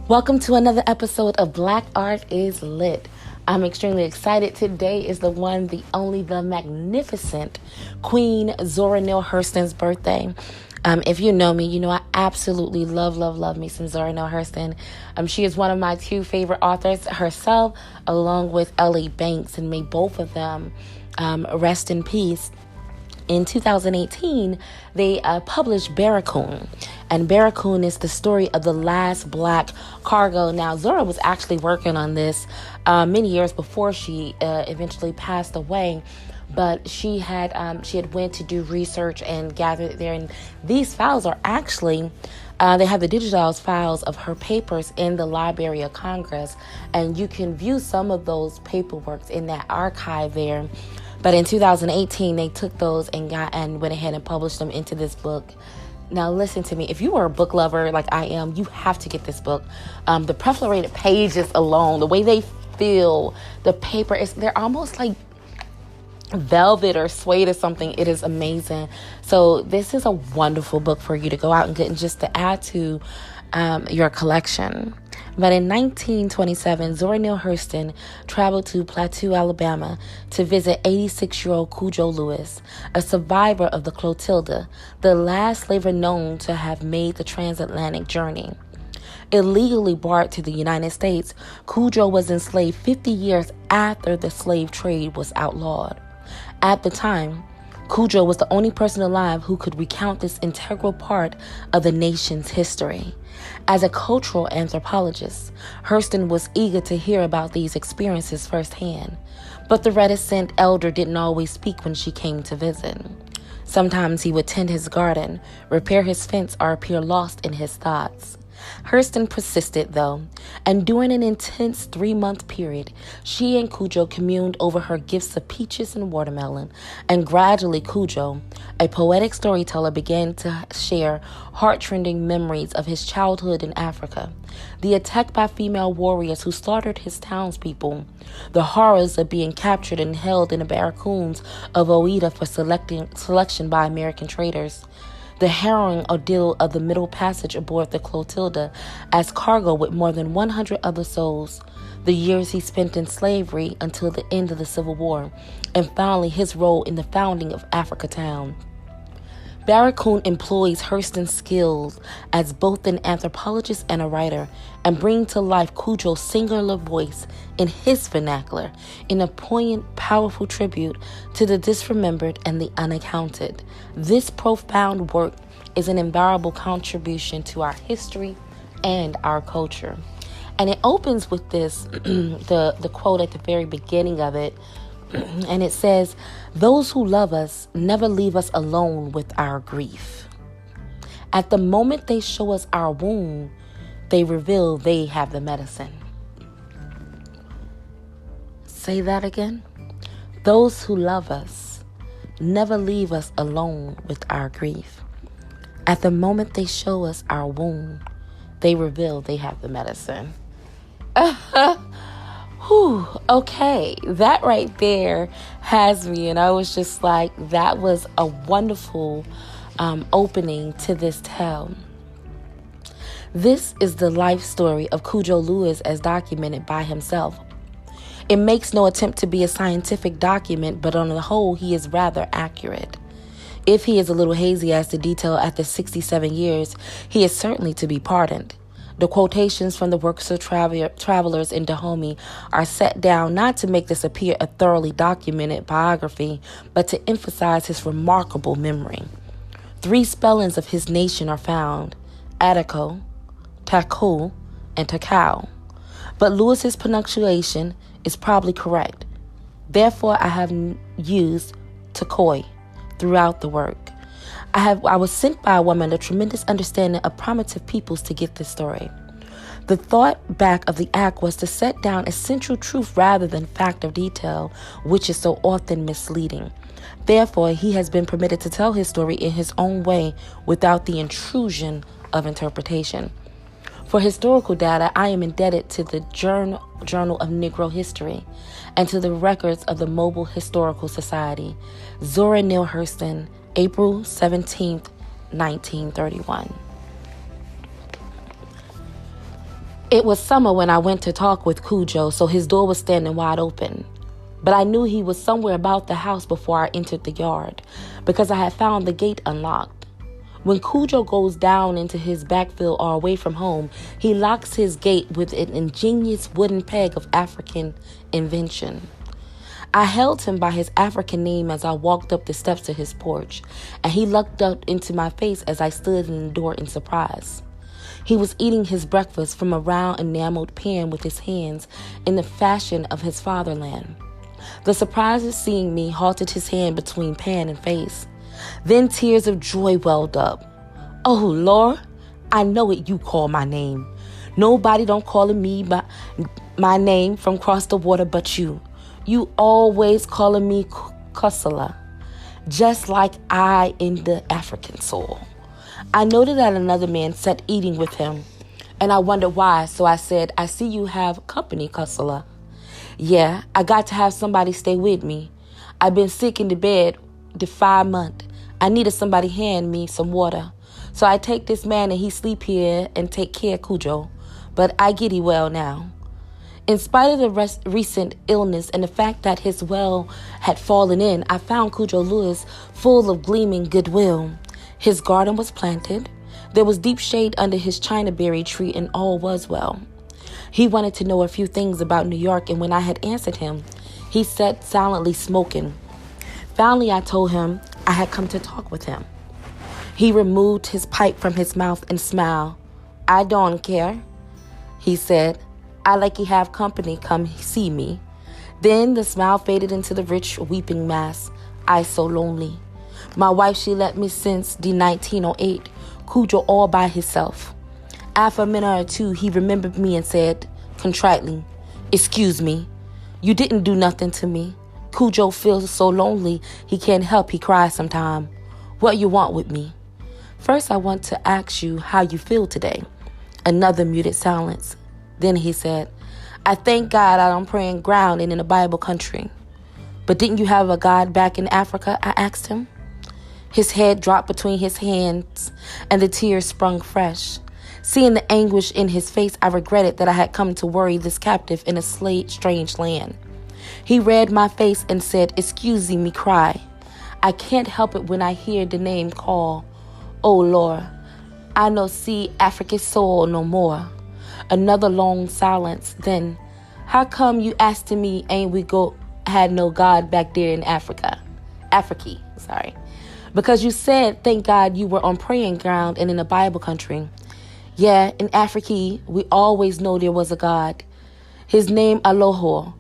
Welcome to another episode of Black Art is Lit. I'm extremely excited. Today is the one, the only, the magnificent Queen Zora Neale Hurston's birthday. If you know me, you know I absolutely love me some Zora Neale Hurston. She is one of my two favorite authors herself, along with L.A. Banks, and may both of them rest in peace. In 2018, they published Baracoon, and Baracoon is the story of the last black cargo. Now, Zora was actually working on this many years before she eventually passed away, but she had went to do research and gathered it there, and these files are actually they have the digitized files of her papers in the Library of Congress, and you can view some of those paperworks in that archive there. But in 2018, they took those and went ahead and published them into this book. Now, listen to me. If you are a book lover like I am, you have to get this book. The perforated pages alone, the way they feel, the paper, they're almost like velvet or suede or something. It is amazing. So this is a wonderful book for you to go out and get and just to add to your collection. But in 1927, Zora Neale Hurston traveled to Plateau, Alabama, to visit 86-year-old Cudjo Lewis, a survivor of the Clotilda, the last slaver known to have made the transatlantic journey. Illegally brought to the United States, Cudjo was enslaved 50 years after the slave trade was outlawed. At the time, Cudjo was the only person alive who could recount this integral part of the nation's history. As a cultural anthropologist, Hurston was eager to hear about these experiences firsthand, but the reticent elder didn't always speak when she came to visit. Sometimes he would tend his garden, repair his fence, or appear lost in his thoughts. Hurston persisted, though, and during an intense 3-month period, she and Cudjo communed over her gifts of peaches and watermelon, and gradually Cudjo, a poetic storyteller, began to share heart-rending memories of his childhood in Africa, the attack by female warriors who slaughtered his townspeople, the horrors of being captured and held in the barracoons of Oida for selection by American traders, the harrowing ordeal of the Middle Passage aboard the Clotilda as cargo with more than 100 other souls, the years he spent in slavery until the end of the Civil War, and finally his role in the founding of Africa Town. Baracoon employs Hurston's skills as both an anthropologist and a writer, and bring to life Cudjo's singular voice in his vernacular in a poignant, powerful tribute to the disremembered and the unaccounted. This profound work is an invaluable contribution to our history and our culture. And it opens with this, the quote at the very beginning of it, and it says, "Those who love us never leave us alone with our grief. At the moment they show us our wound, they reveal they have the medicine." Say that again. Those who love us never leave us alone with our grief. At the moment they show us our wound, they reveal they have the medicine. Whew, okay, that right there has me, and I was just like, that was a wonderful opening to this tale. This is the life story of Cudjo Lewis as documented by himself. It makes no attempt to be a scientific document, but on the whole, he is rather accurate. If he is a little hazy as to detail after 67 years, he is certainly to be pardoned. The quotations from the works of travelers in Dahomey are set down not to make this appear a thoroughly documented biography, but to emphasize his remarkable memory. 3 spellings of his nation are found: Atiko, Taku, and Takau. But Lewis's pronunciation is probably correct. Therefore, I have used Takoi throughout the work. I was sent by a woman of tremendous understanding of primitive peoples to get this story. The thought back of the act was to set down essential truth rather than fact of detail, which is so often misleading. Therefore, he has been permitted to tell his story in his own way without the intrusion of interpretation. For historical data, I am indebted to the Journal of Negro History and to the records of the Mobile Historical Society. Zora Neale Hurston, April 17th, 1931. It was summer when I went to talk with Cudjo, so his door was standing wide open. But I knew he was somewhere about the house before I entered the yard, because I had found the gate unlocked. When Cudjo goes down into his backfield or away from home, he locks his gate with an ingenious wooden peg of African invention. I held him by his African name as I walked up the steps to his porch, and he looked up into my face as I stood in the door in surprise. He was eating his breakfast from a round enameled pan with his hands in the fashion of his fatherland. The surprise of seeing me halted his hand between pan and face. Then tears of joy welled up. "Oh, Lord, I know it you call my name. Nobody don't call me by my name from across the water but you. You always calling me Kusala, just like I in the African soul." I noted that another man sat eating with him, and I wondered why, so I said, "I see you have company, Kusala." "Yeah, I got to have somebody stay with me. I've been sick in the bed the 5 months. I needed somebody hand me some water. So I take this man and he sleep here and take care of Cudjo. But I get he well now." In spite of the recent illness and the fact that his well had fallen in, I found Cudjo Lewis full of gleaming goodwill. His garden was planted. There was deep shade under his chinaberry tree, and all was well. He wanted to know a few things about New York, and when I had answered him, he sat silently smoking. Finally, I told him I had come to talk with him. He removed his pipe from his mouth and smiled. "I don't care," he said. "I like you have company come see me." Then the smile faded into the rich weeping mask. "I so lonely. My wife, she let me since the 1908, Cudjo all by himself." After a minute or two, he remembered me and said, contritely, "Excuse me, you didn't do nothing to me. Cudjo feels so lonely, he can't help, he cries sometime. What you want with me?" "First, I want to ask you how you feel today." Another muted silence. Then he said, "I thank God I'm praying ground and in a Bible country." "But didn't you have a God back in Africa?" I asked him. His head dropped between his hands, and the tears sprung fresh. Seeing the anguish in his face, I regretted that I had come to worry this captive in a strange land. He read my face and said, "Excuse me cry. I can't help it when I hear the name call. Oh Lord, I no see African soul no more." Another long silence. Then, "How come you asking me ain't we had no God back there in Africa?" Sorry. "Because you said, thank God you were on praying ground and in a Bible country." "Yeah, in Africa, we always know there was a God. His name Aloha.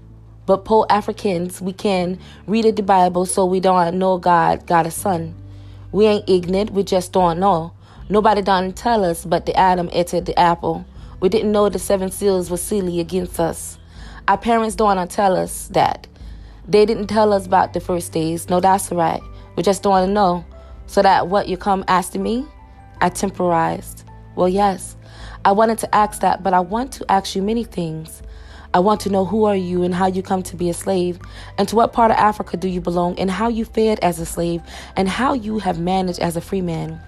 But poor Africans, we can read the Bible so we don't know God got a son. We ain't ignorant, we just don't know. Nobody done tell us but the Adam ate the apple. We didn't know the 7 seals were sealy against us. Our parents don't tell us that. They didn't tell us about the first days. No, that's right. We just don't want to know. So that what you come asking me?" I temporized. "Well, yes. I wanted to ask that, but I want to ask you many things. I want to know who are you and how you come to be a slave, and to what part of Africa do you belong, and how you fared as a slave, and how you have managed as a free man."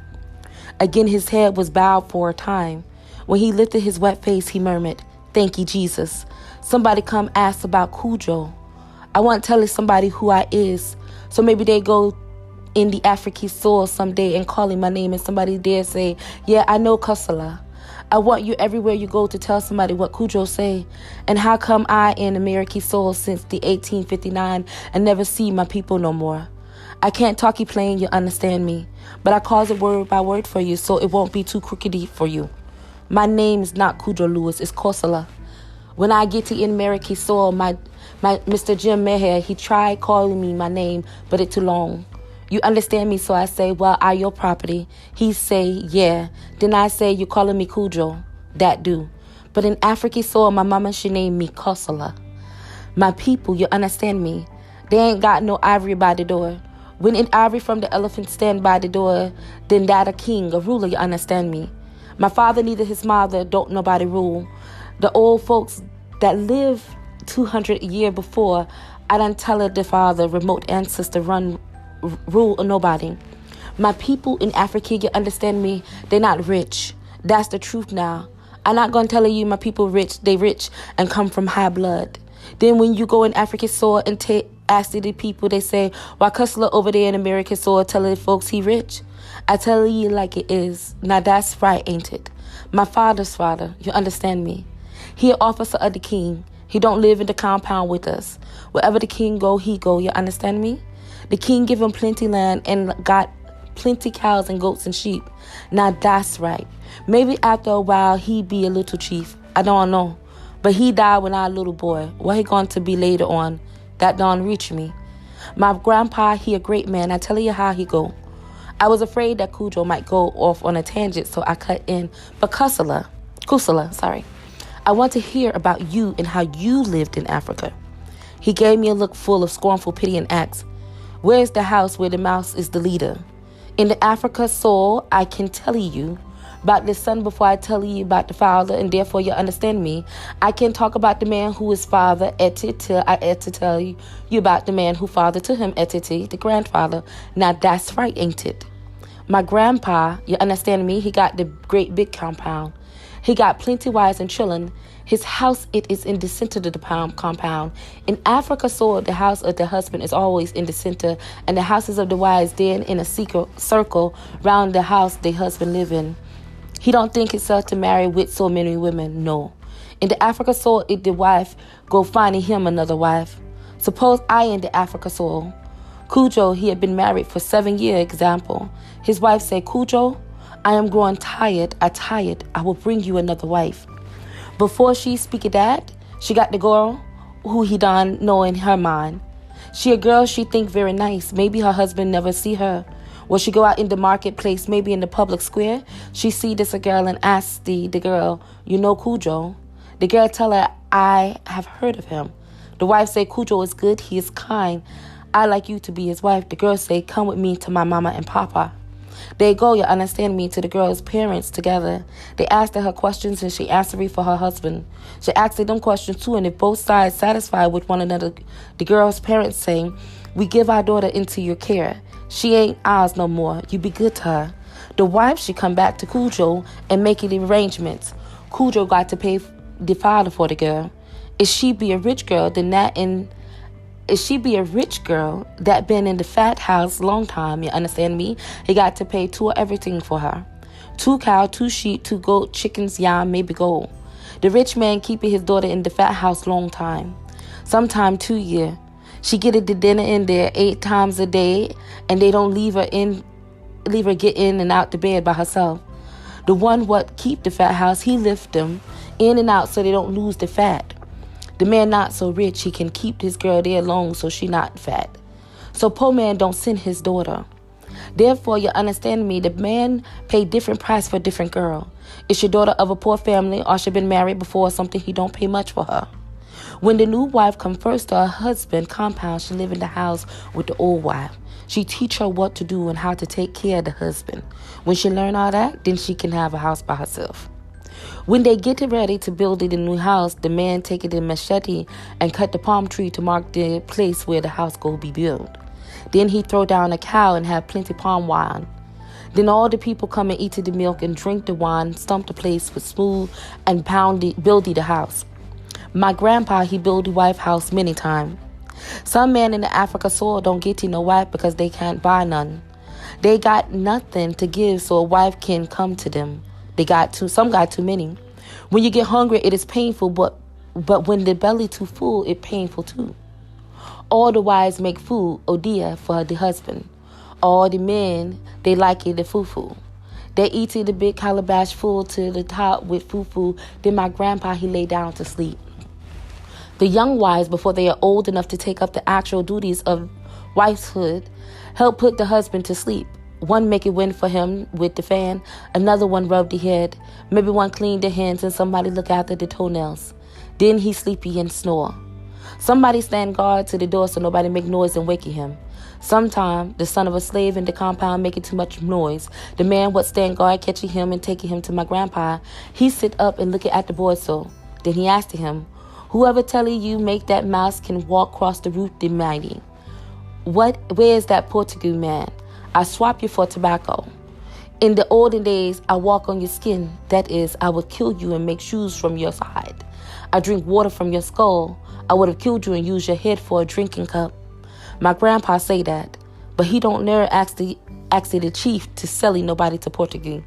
Again, his head was bowed for a time. When he lifted his wet face, he murmured, "Thank you, Jesus. Somebody come ask about Cudjo. I want to tell somebody who I is, so maybe they go in the African soil someday and calling my name, and somebody dare say, 'Yeah, I know Kusala.' I want you everywhere you go to tell somebody what Cudjo say, and how come I in American soil since the 1859 and never see my people no more. I can't talk you plain, you understand me, but I cause it word by word for you so it won't be too crookedy for you. My name is not Cudjo Lewis, it's Kusala. When I get to in American soil, my Mr. Jim Meher, he tried calling me my name, but it too long. You understand me, so I say, 'Well, I your property.' He say, 'Yeah.' Then I say, 'You calling me Cudjo?' That do. But in African soil, my mama, she named me Kusala. My people, you understand me? They ain't got no ivory by the door. When it ivory from the elephant stand by the door, then that a king, a ruler, you understand me? My father, neither his mother, don't nobody rule. The old folks that lived 200 year before, I done tell her the father, remote ancestor, rule or nobody. My people in Africa, you understand me? They're not rich. That's the truth now. I'm not going to tell you my people rich, they rich and come from high blood. Then when you go in African soil and ask the people, they say, why Cudjo over there in American soil telling folks he rich? I tell you like it is. Now that's right, ain't it? My father's father, you understand me? He an officer of the king. He don't live in the compound with us. Wherever the king go, he go, you understand me? The king give him plenty land and got plenty cows and goats and sheep. Now that's right. Maybe after a while he be a little chief. I don't know. But he died when I was a little boy. What he going to be later on? That don't reach me. My grandpa, he a great man. I tell you how he go. I was afraid that Cudjo might go off on a tangent, so I cut in. But Kusala, sorry. I want to hear about you and how you lived in Africa. He gave me a look full of scornful pity and asked, where's the house where the mouse is the leader? In the Africa soul, I can tell you about the son before I tell you about the father, and therefore you understand me. I can talk about the man who is father, till I to tell you about the man who father to him, the grandfather. Now that's right, ain't it? My grandpa, you understand me, he got the great big compound. He got plenty wives and children. His house, it is in the center of the compound. In Africa soil, the house of the husband is always in the center, and the houses of the wives then in a circle round the house the husband live in. He don't think himself to marry with so many women, no. In the Africa soil, if the wife go finding him another wife. Suppose I in the Africa soil. Cudjo, he had been married for 7 years, example. His wife say, Cudjo, I am growing tired. I will bring you another wife. Before she speak of that, she got the girl who he done know in her mind. She a girl she think very nice. Maybe her husband never see her. When she go out in the marketplace, maybe in the public square, she see this a girl and ask the girl, you know Cudjo? The girl tell her, I have heard of him. The wife say, Cudjo is good, he is kind. I like you to be his wife. The girl say, come with me to my mama and papa. They go, you understand me, to the girl's parents together. They asked her questions and she answered it for her husband. She asked them questions too, and if both sides satisfied with one another, the girl's parents say, we give our daughter into your care. She ain't ours no more. You be good to her. The wife should come back to Cudjo and make the arrangements. Cudjo got to pay the father for the girl. If she be a rich girl, then if she be a rich girl that been in the fat house long time, you understand me? He got to pay 2 of everything for her. 2 cow, 2 sheep, 2 goat, chickens, yam, maybe gold. The rich man keeping his daughter in the fat house long time. Sometime 2 year. She get the dinner in there 8 times a day, and they don't leave her get in and out the bed by herself. The one what keep the fat house, he lift them in and out so they don't lose the fat. The man not so rich, he can keep his girl there long so she not fat. So poor man don't send his daughter. Therefore, you understand me, the man pay different price for different girl. Is your daughter of a poor family or she been married before or something, he don't pay much for her. When the new wife come first to her husband compound, she live in the house with the old wife. She teach her what to do and how to take care of the husband. When she learn all that, then she can have a house by herself. When they get ready to build the new house, the man take it in machete and cut the palm tree to mark the place where the house go be built. Then he throw down a cow and have plenty palm wine. Then all the people come and eat the milk and drink the wine, stump the place with smooth and build the house. My grandpa, he build the wife house many times. Some men in the Africa soil don't get to no wife because they can't buy none. They got nothing to give so a wife can come to them. Some got too many. When you get hungry, it is painful, but when the belly too full, it painful too. All the wives make food, odia, for the husband. All the men, they like it, the fufu. They eat it the big calabash full to the top with fufu. Then my grandpa, he lay down to sleep. The young wives, before they are old enough to take up the actual duties of wifehood, help put the husband to sleep. One make it wind for him with the fan, another one rub the head, maybe one clean the hands, and somebody look after the toenails. Then he sleepy and snore. Somebody stand guard to the door so nobody make noise and waking him. Sometime the son of a slave in the compound making too much noise. The man what stand guard catching him and taking him to my grandpa, he sit up and looking at the boy so. Then he asked him, whoever telling you make that mouse can walk across the roof the mighty. Where is that Portuguese man? I swap you for tobacco. In the olden days, I walk on your skin. That is, I would kill you and make shoes from your hide. I drink water from your skull. I would have killed you and used your head for a drinking cup. My grandpa say that, but he don't never ask the chief to sell nobody to Portuguese.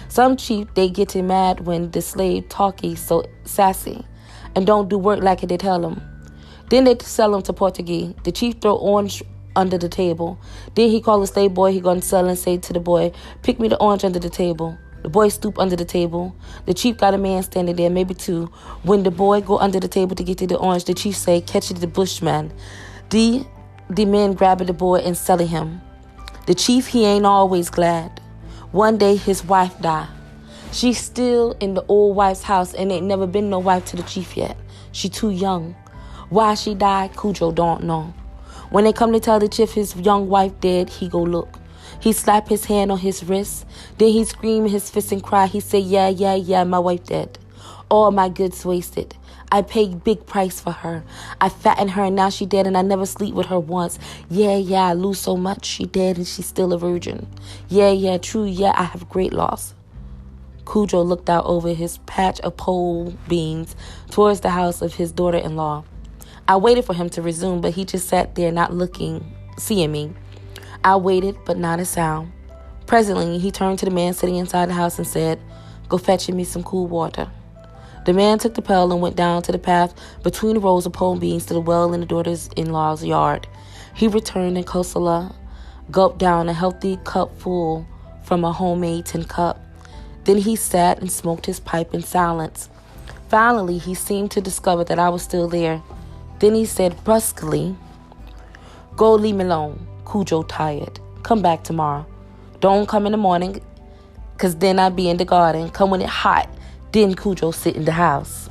Some chief, they get mad when the slave talkie so sassy and don't do work like they tell them. Then they sell him to Portuguese. The chief throw orange under the table. Then he call the slave boy he gonna sell and say to the boy, pick me the orange under the table. The boy stoop under the table. The chief got a man standing there, maybe two. When the boy go under the table to get to the orange, the chief say, catch it the bushman. The men grabbing the boy and selling him. The chief, he ain't always glad. One day his wife die. She's still in the old wife's house and ain't never been no wife to the chief yet. She too young. Why she died, Cudjo don't know. When they come to tell the chief his young wife dead, he go look. He slap his hand on his wrist. Then he scream in his fist and cry. He say, yeah, my wife dead. All my goods wasted. I paid big price for her. I fattened her and now she dead and I never sleep with her once. Yeah, I lose so much. She dead and she's still a virgin. Yeah, true, I have great loss. Cudjo looked out over his patch of pole beans towards the house of his daughter-in-law. I waited for him to resume, but he just sat there not seeing me. I waited, but not a sound. Presently, he turned to the man sitting inside the house and said, go fetch me some cool water. The man took the pail and went down to the path between the rows of pole beans to the well in the daughter-in-law's yard. He returned and Cosala gulped down a healthy cup full from a homemade tin cup. Then he sat and smoked his pipe in silence. Finally, he seemed to discover that I was still there. Then he said brusquely, go leave me alone. Cudjo tired. Come back tomorrow. Don't come in the morning, 'cause then I'd be in the garden. Come when it's hot. Then Cudjo sit in the house.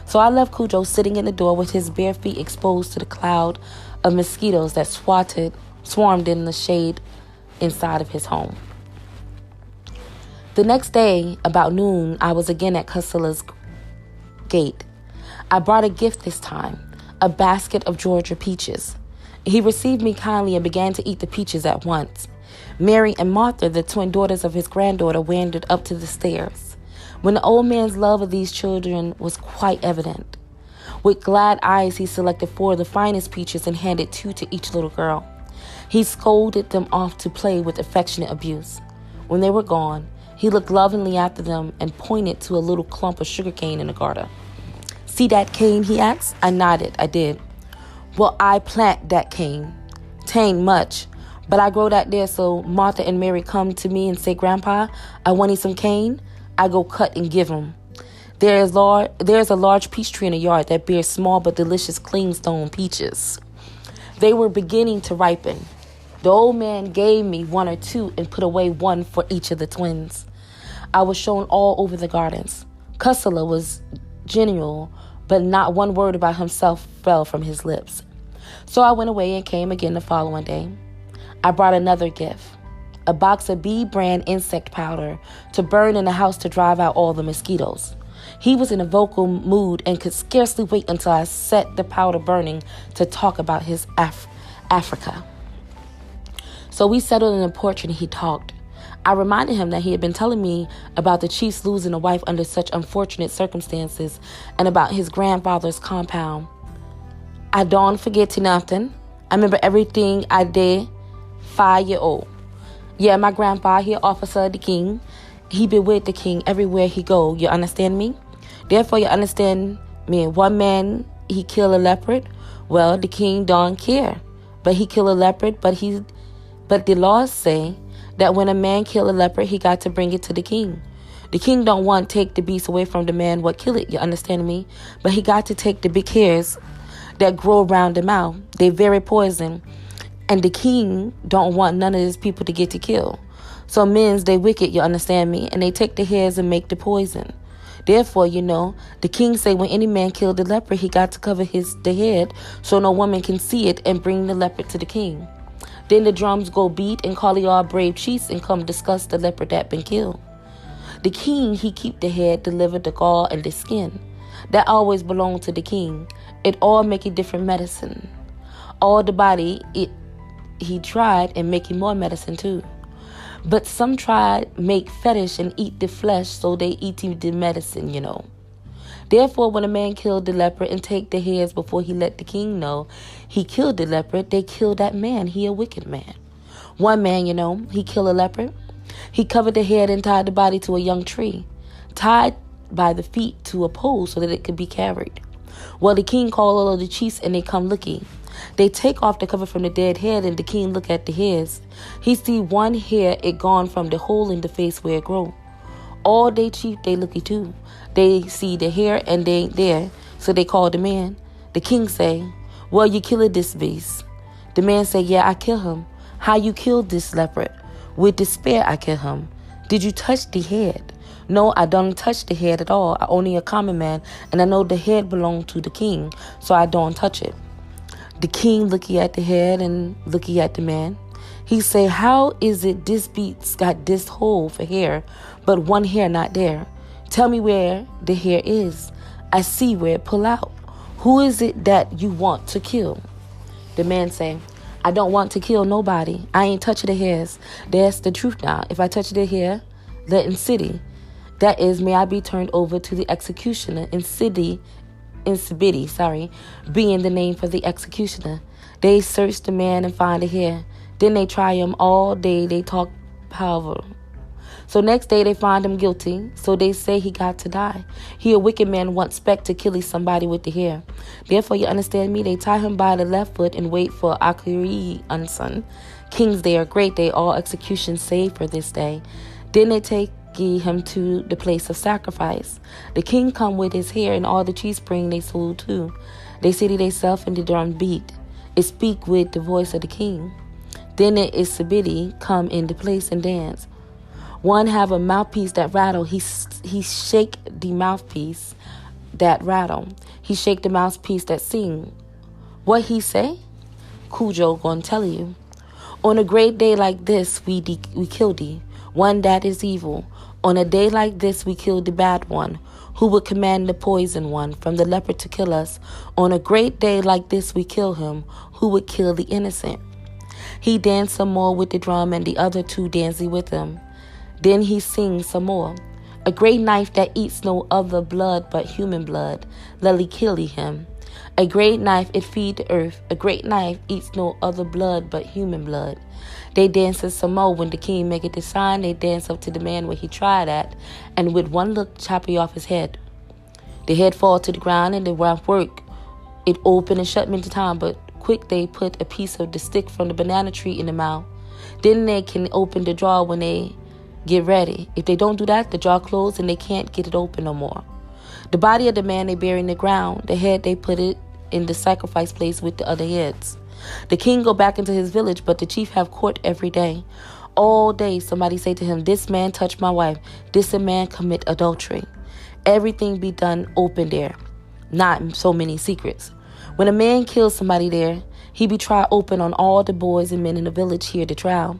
So I left Cudjo sitting in the door with his bare feet exposed to the cloud of mosquitoes that swarmed in the shade inside of his home. The next day, about noon, I was again at Cosala's gate. I brought a gift this time, a basket of Georgia peaches. He received me kindly and began to eat the peaches at once. Mary and Martha, the twin daughters of his granddaughter, wandered up to the stairs. When the old man's love of these children was quite evident. With glad eyes, he selected 4 of the finest peaches and handed 2 to each little girl. He scolded them off to play with affectionate abuse. When they were gone, he looked lovingly after them and pointed to a little clump of sugarcane in the garden. See that cane, he asked? I nodded. I did. Well, I plant that cane. Tain't much, but I grow that there so Martha and Mary come to me and say, Grandpa, I want some cane. I go cut and give them. There's a large peach tree in the yard that bears small but delicious clingstone peaches. They were beginning to ripen. The old man gave me 1 or 2 and put away 1 for each of the twins. I was shown all over the gardens. Cosala was genial, but not one word about himself fell from his lips. So I went away and came again the following day. I brought another gift, a box of bee brand insect powder to burn in the house to drive out all the mosquitoes. He was in a vocal mood and could scarcely wait until I set the powder burning to talk about his Africa. So we settled in the porch and he talked. I reminded him that he had been telling me about the chief's losing a wife under such unfortunate circumstances and about his grandfather's compound. I don't forget nothing. I remember everything I did 5-year-old. Yeah, my grandpa, he officer of the king. He be with the king everywhere he go. You understand me? Therefore, you understand me. One man, he kill a leopard. Well, the king don't care. But he kill a leopard, but the laws say that when a man kill a leopard, he got to bring it to the king. The king don't want to take the beast away from the man what kill it, you understand me? But he got to take the big hairs that grow around the mouth. They very poison. And the king don't want none of his people to get to kill. So men's, they wicked, you understand me? And they take the hairs and make the poison. Therefore, the king say when any man killed the leopard, he got to cover the head so no woman can see it and bring the leopard to the king. Then the drums go beat and call all brave chiefs and come discuss the leopard that been killed. The king, he keep the head, the liver, the gall, and the skin. That always belong to the king. It all make a different medicine. All the body, he tried and making more medicine too. But some try make fetish and eat the flesh, so they eat the medicine. Therefore, when a man killed the leopard and take the hairs before he let the king know he killed the leopard, they kill that man. He a wicked man. One man, he killed a leopard. He covered the head and tied the body to a young tree, tied by the feet to a pole so that it could be carried. Well, the king called all of the chiefs and they come looking. They take off the cover from the dead head and the king look at the hairs. He see one hair it gone from the hole in the face where it grow. All they chief they looky too. They see the hair and they ain't there, so they call the man. The king say, well, you killed this beast. The man say, yeah, I kill him. How you killed this leopard? With despair I kill him. Did you touch the head? No, I don't touch the head at all. I only a common man, and I know the head belonged to the king, so I don't touch it. The king looky at the head and looky at the man. He say, how is it this beast got this hole for hair, but one hair not there? Tell me where the hair is. I see where it pull out. Who is it that you want to kill? The man say, I don't want to kill nobody. I ain't touching the hairs. That's the truth now. If I touch the hair, let in city. That is, may I be turned over to the executioner in Sibidi, being the name for the executioner. They search the man and find the hair. Then they try him all day. They talk power. So next day they find him guilty. So they say he got to die. He a wicked man wants spec to kill somebody with the hair. Therefore, you understand me, they tie him by the left foot and wait for Akiri Unsun. Kings, they are great. They all execution save for this day. Then they take him to the place of sacrifice. The king come with his hair and all the chiefs bring they soul too. They city they self and the drum beat. It speak with the voice of the king. Then it is Sibidi come into place and dance. One have a mouthpiece that rattle. He shake the mouthpiece that rattle. He shake the mouthpiece that sing. What he say? Cudjo gonna tell you. On a great day like this, we kill thee, one that is evil. On a day like this, we kill the bad one, who would command the poison one from the leopard to kill us. On a great day like this, we kill him, who would kill the innocent. He danced some more with the drum, and the other two dancing with him. Then he sings some more. A great knife that eats no other blood but human blood, lely killy him. A great knife, it feed the earth. A great knife eats no other blood but human blood. They dance some more. When the king make it the sign, they dance up to the man where he tried at, and with one look chop he off his head. The head fall to the ground, and the rough work. It open and shut into time, but quick they put a piece of the stick from the banana tree in the mouth. Then they can open the drawer when they get ready. If they don't do that, the drawer closed and they can't get it open no more. The body of the man they bury in the ground. The head they put it in the sacrifice place with the other heads. The king go back into his village, but the chief have court every day. All day somebody say to him, this man touched my wife. This a man commit adultery. Everything be done open there. Not so many secrets. When a man kills somebody there, he be tried open on all the boys and men in the village hear the trial.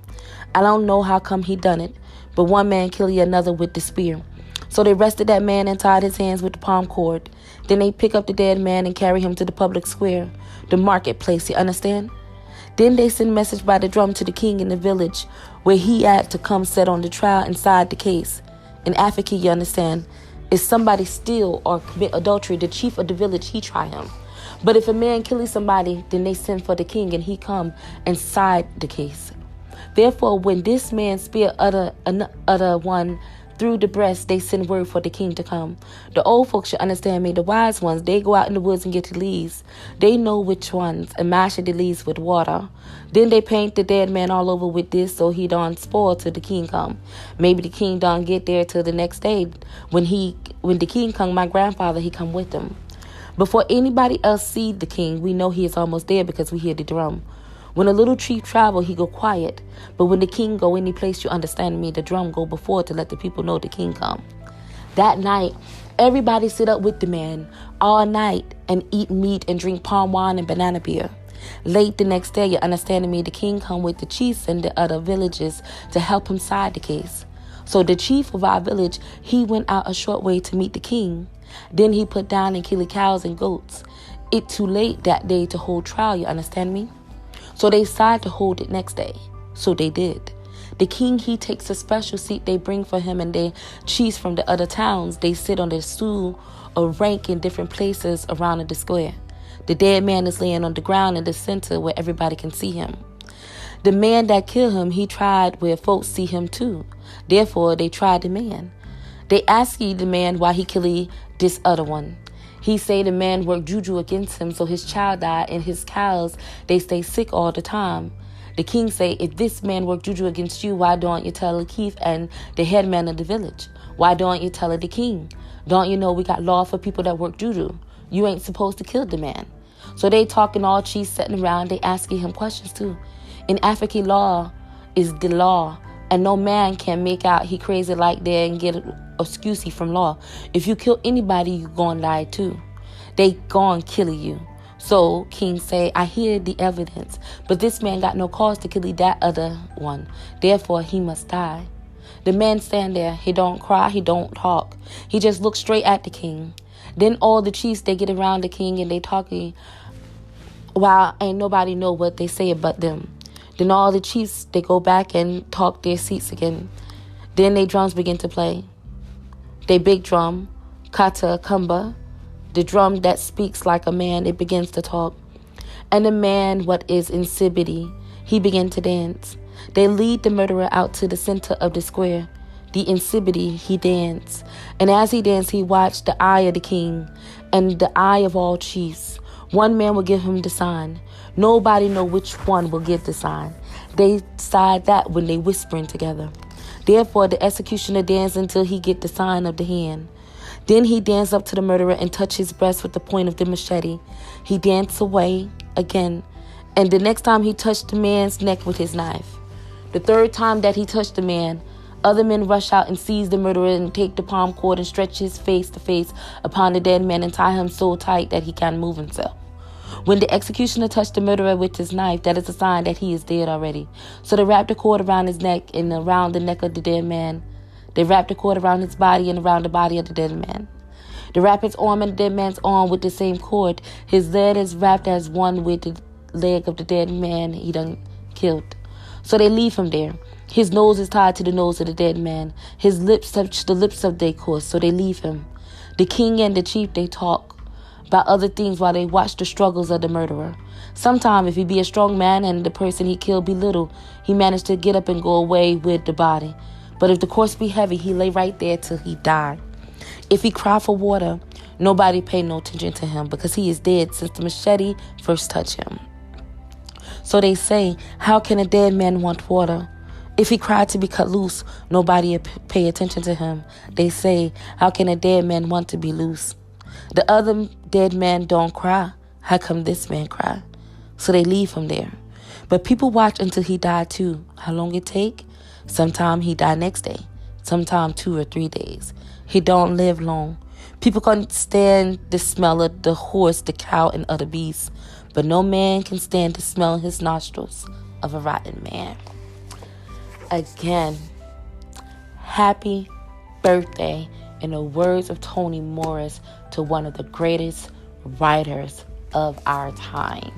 I don't know how come he done it, but one man killed another with the spear. So they arrested that man and tied his hands with the palm cord. Then they pick up the dead man and carry him to the public square, the marketplace, you understand? Then they send message by the drum to the king in the village where he had to come set on the trial inside the case. In Africa, you understand, if somebody steal or commit adultery, the chief of the village, he try him. But if a man kills somebody, then they send for the king and he come and side the case. Therefore, when this man spear other one through the breast, they send word for the king to come. The old folks should understand me. The wise ones, they go out in the woods and get the leaves. They know which ones and mash the leaves with water. Then they paint the dead man all over with this so he don't spoil till the king come. Maybe the king don't get there till the next day. When the king come, my grandfather, he come with him. Before anybody else see the king, we know he is almost there because we hear the drum. When a little chief travel, he go quiet. But when the king go any place, you understand me, the drum go before to let the people know the king come. That night, everybody sit up with the man all night and eat meat and drink palm wine and banana beer. Late the next day, you understand me, the king come with the chiefs and the other villages to help him side the case. So the chief of our village, he went out a short way to meet the king. Then he put down and killed cows and goats. It too late that day to hold trial, you understand me? So they decided to hold it next day. So they did. The king, he takes a special seat they bring for him, and they chiefs from the other towns, they sit on their stool or rank in different places around the square. The dead man is laying on the ground in the center where everybody can see him. The man that killed him, he tried where folks see him too. Therefore, they tried the man. They asked the man why he killed this other one. He say the man worked juju against him, so his child died, and his cows, they stay sick all the time. The king say, if this man worked juju against you, why don't you tell the chief and the head man of the village? Why don't you tell the king? Don't you know we got law for people that work juju? You ain't supposed to kill the man. So they talking all cheese, sitting around, they asking him questions too. In African law is the law, and no man can make out he crazy like that and get excuse from law. If you kill anybody, you gonna die too. They gonna kill you. So king say, I hear the evidence, but this man got no cause to kill that other one. Therefore, he must die. The man stand there. He don't cry. He don't talk. He just looks straight at the king. Then all the chiefs, they get around the king and they talking while ain't nobody know what they say about them. Then all the chiefs, they go back and talk their seats again. Then they drums begin to play. They big drum, kata kumba, the drum that speaks like a man, it begins to talk. And the man, what is insipidity, he began to dance. They lead the murderer out to the center of the square. The insipidity, he danced. And as he danced, he watched the eye of the king and the eye of all chiefs. One man will give him the sign. Nobody know which one will give the sign. They decide that when they whispering together. Therefore, the executioner danced until he get the sign of the hand. Then he danced up to the murderer and touched his breast with the point of the machete. He danced away again. And the next time he touched the man's neck with his knife. The third time that he touched the man, other men rush out and seize the murderer and take the palm cord and stretch his face to face upon the dead man and tie him so tight that he can't move himself. When the executioner touched the murderer with his knife, that is a sign that he is dead already. So they wrapped the cord around his neck and around the neck of the dead man. They wrapped the cord around his body and around the body of the dead man. They wrap his arm and the dead man's arm with the same cord. His leg is wrapped as one with the leg of the dead man he done killed. So they leave him there. His nose is tied to the nose of the dead man. His lips touch the lips of their corpse, so they leave him. The king and the chief, they talk about other things while they watch the struggles of the murderer. Sometimes, if he be a strong man and the person he killed be little, he managed to get up and go away with the body. But if the corpse be heavy, he lay right there till he die. If he cry for water, nobody pay no attention to him because he is dead since the machete first touched him. So they say, how can a dead man want water? If he cried to be cut loose, nobody pay attention to him. They say, how can a dead man want to be loose? The other dead man don't cry. How come this man cry? So they leave him there. But people watch until he died too. How long it take? Sometime he die next day. Sometime 2 or 3 days. He don't live long. People can't stand the smell of the horse, the cow, and other beasts. But no man can stand the smell in his nostrils of a rotten man. Again, happy birthday, in the words of Toni Morris, to one of the greatest writers of our time.